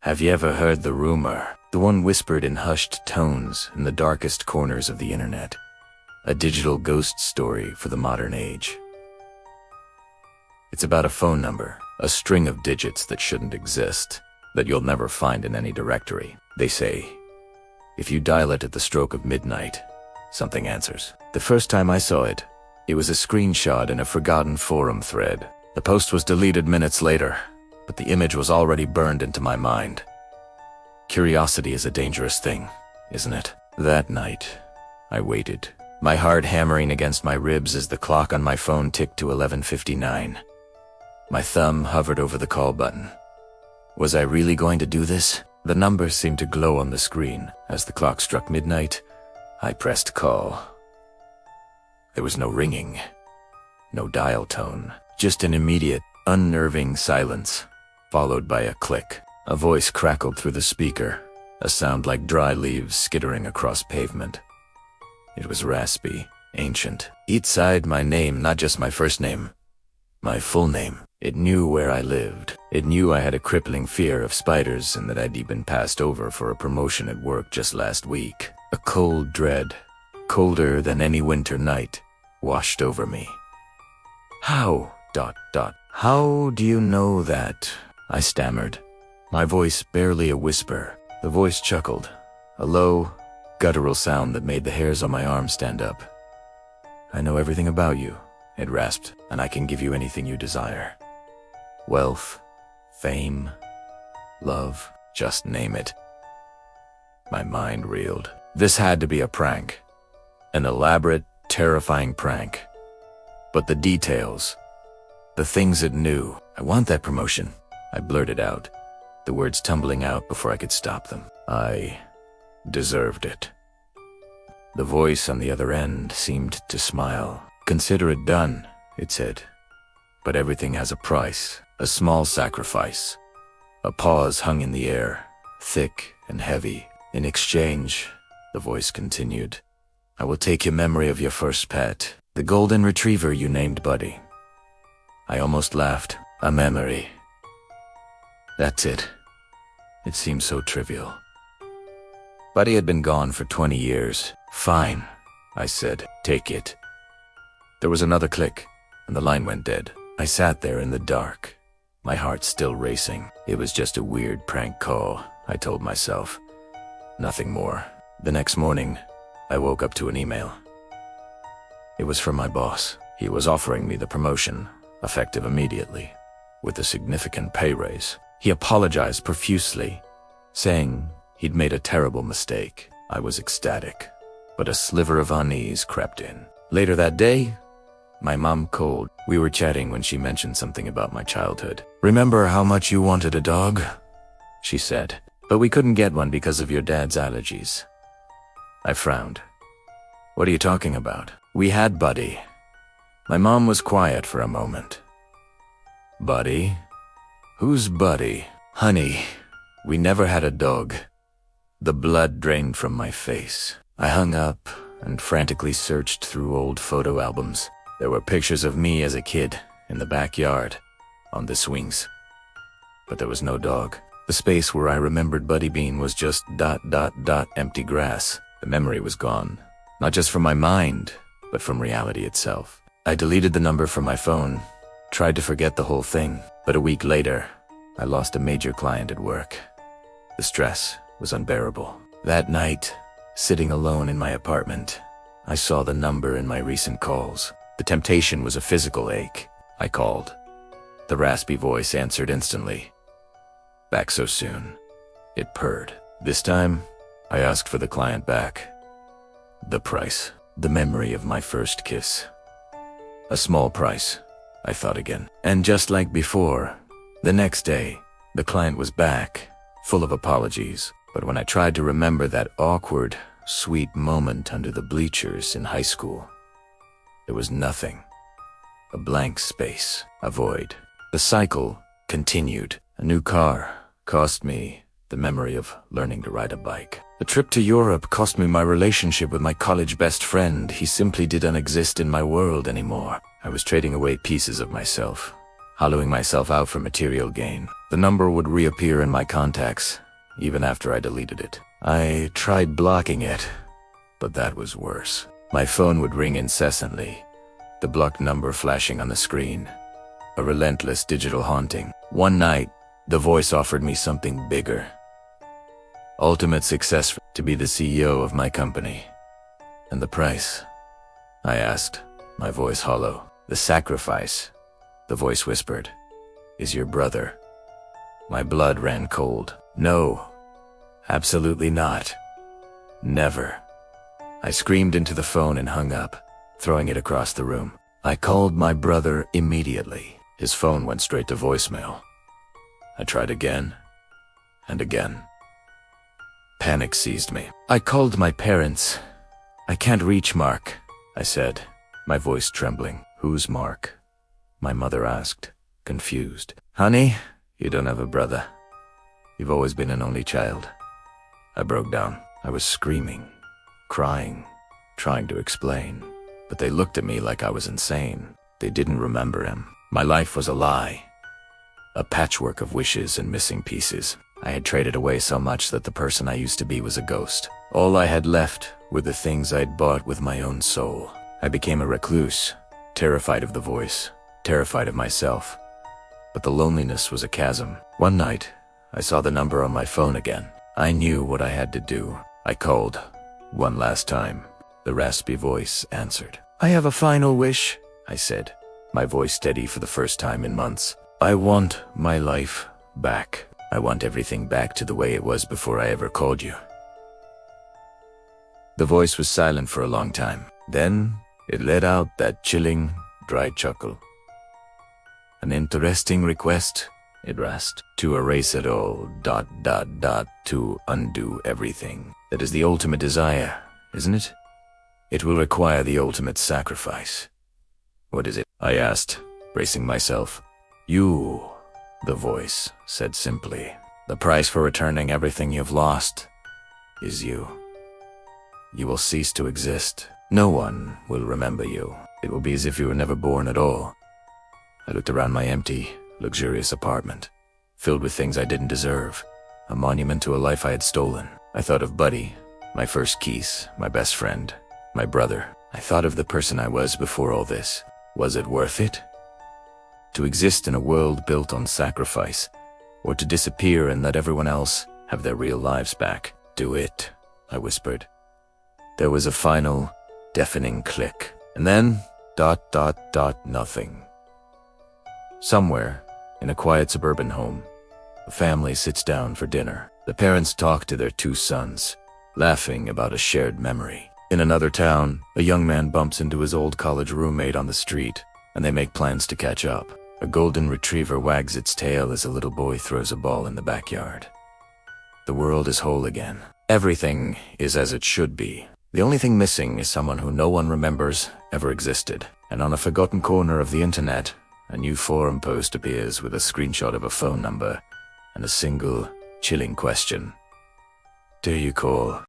Have you ever heard the rumor? The one whispered in hushed tones in the darkest corners of the internet. A digital ghost story for the modern age. It's about a phone number, a string of digits that shouldn't exist, that you'll never find in any directory. They say, if you dial it at the stroke of midnight, something answers. The first time I saw it, it was a screenshot in a forgotten forum thread. The post was deleted minutes later, but the image was already burned into my mind. Curiosity is a dangerous thing, isn't it? That night, I waited, my heart hammering against my ribs as the clock on my phone ticked to 11:59. My thumb hovered over the call button. Was I really going to do this? The number seemed to glow on the screen. As the clock struck midnight, I pressed call. There was no ringing, no dial tone, just an immediate, unnerving silence, followed by a click. A voice crackled through the speaker, a sound like dry leaves skittering across pavement. It was raspy, ancient. It sighed my name, not just my first name, my full name. It knew where I lived. It knew I had a crippling fear of spiders and that I'd been passed over for a promotion at work just last week. A cold dread, colder than any winter night, washed over me. How? How do you know that? I stammered, my voice barely a whisper. The voice chuckled, a low, guttural sound that made the hairs on my arm stand up. I know everything about you, it rasped, and I can give you anything you desire. Wealth, fame, love, just name it. My mind reeled. This had to be a prank. An elaborate, terrifying prank. But the details, the things it knew. I want that promotion, I blurted out, the words tumbling out before I could stop them. I deserved it. The voice on the other end seemed to smile. Consider it done, it said. But everything has a price, a small sacrifice. A pause hung in the air, thick and heavy. In exchange, the voice continued, I will take your memory of your first pet, the golden retriever you named Buddy. I almost laughed. A memory. That's it. It seemed so trivial. Buddy had been gone for 20 years. Fine, I said. Take it. There was another click, and the line went dead. I sat there in the dark, my heart still racing. It was just a weird prank call, I told myself. Nothing more. The next morning, I woke up to an email. It was from my boss. He was offering me the promotion, effective immediately, with a significant pay raise. He apologized profusely, saying he'd made a terrible mistake. I was ecstatic, but a sliver of unease crept in. Later that day, my mom called. We were chatting when she mentioned something about my childhood. Remember how much you wanted a dog? She said, but we couldn't get one because of your dad's allergies. I frowned. What are you talking about? We had Buddy. My mom was quiet for a moment. Buddy? Who's Buddy? Honey, we never had a dog. The blood drained from my face. I hung up and frantically searched through old photo albums. There were pictures of me as a kid, in the backyard, on the swings. But there was no dog. The space where I remembered Buddy being was just ... empty grass. The memory was gone. Not just from my mind, but from reality itself. I deleted the number from my phone, tried to forget the whole thing. But a week later, I lost a major client at work. The stress was unbearable. That night, sitting alone in my apartment, I saw the number in my recent calls. The temptation was a physical ache. I called. The raspy voice answered instantly. Back so soon. It purred. This time, I asked for the client back. The price. The memory of my first kiss. A small price, I thought again. And just like before, the next day, the client was back, full of apologies. But when I tried to remember that awkward, sweet moment under the bleachers in high school, there was nothing. A blank space, a void. The cycle continued. A new car cost me the memory of learning to ride a bike. The trip to Europe cost me my relationship with my college best friend. He simply didn't exist in my world anymore. I was trading away pieces of myself, hollowing myself out for material gain. The number would reappear in my contacts, even after I deleted it. I tried blocking it, but that was worse. My phone would ring incessantly, the blocked number flashing on the screen. A relentless digital haunting. One night, the voice offered me something bigger. Ultimate success, to be the CEO of my company. And the price? I asked, my voice hollow. The sacrifice, the voice whispered, is your brother. My blood ran cold. No, absolutely not. Never. I screamed into the phone and hung up, throwing it across the room. I called my brother immediately. His phone went straight to voicemail. I tried again and again. Panic seized me. I called my parents. I can't reach Mark, I said, my voice trembling. Who's Mark? My mother asked, confused. Honey, you don't have a brother. You've always been an only child. I broke down. I was screaming, crying, trying to explain. But they looked at me like I was insane. They didn't remember him. My life was a lie. A patchwork of wishes and missing pieces. I had traded away so much that the person I used to be was a ghost. All I had left were the things I'd bought with my own soul. I became a recluse, terrified of the voice, terrified of myself. But the loneliness was a chasm. One night, I saw the number on my phone again. I knew what I had to do. I called. One last time. The raspy voice answered. I have a final wish, I said, my voice steady for the first time in months. I want my life back. I want everything back to the way it was before I ever called you. The voice was silent for a long time. Then it let out that chilling, dry chuckle. An interesting request, it rasped. To erase it all, ... to undo everything. That is the ultimate desire, isn't it? It will require the ultimate sacrifice. What is it? I asked, bracing myself. You, the voice said simply. The price for returning everything you've lost is you. You will cease to exist. No one will remember you. It will be as if you were never born at all. I looked around my empty, luxurious apartment, filled with things I didn't deserve, a monument to a life I had stolen. I thought of Buddy, my first kiss, my best friend, my brother. I thought of the person I was before all this. Was it worth it? To exist in a world built on sacrifice, or to disappear and let everyone else have their real lives back? Do it, I whispered. There was a final, deafening click, and then ... nothing. Somewhere, in a quiet suburban home, a family sits down for dinner. The parents talk to their two sons, laughing about a shared memory. In another town, a young man bumps into his old college roommate on the street, and they make plans to catch up. A golden retriever wags its tail as a little boy throws a ball in the backyard. The world is whole again. Everything is as it should be. The only thing missing is someone who no one remembers ever existed. And on a forgotten corner of the internet, a new forum post appears with a screenshot of a phone number and a single, chilling question. Do you call?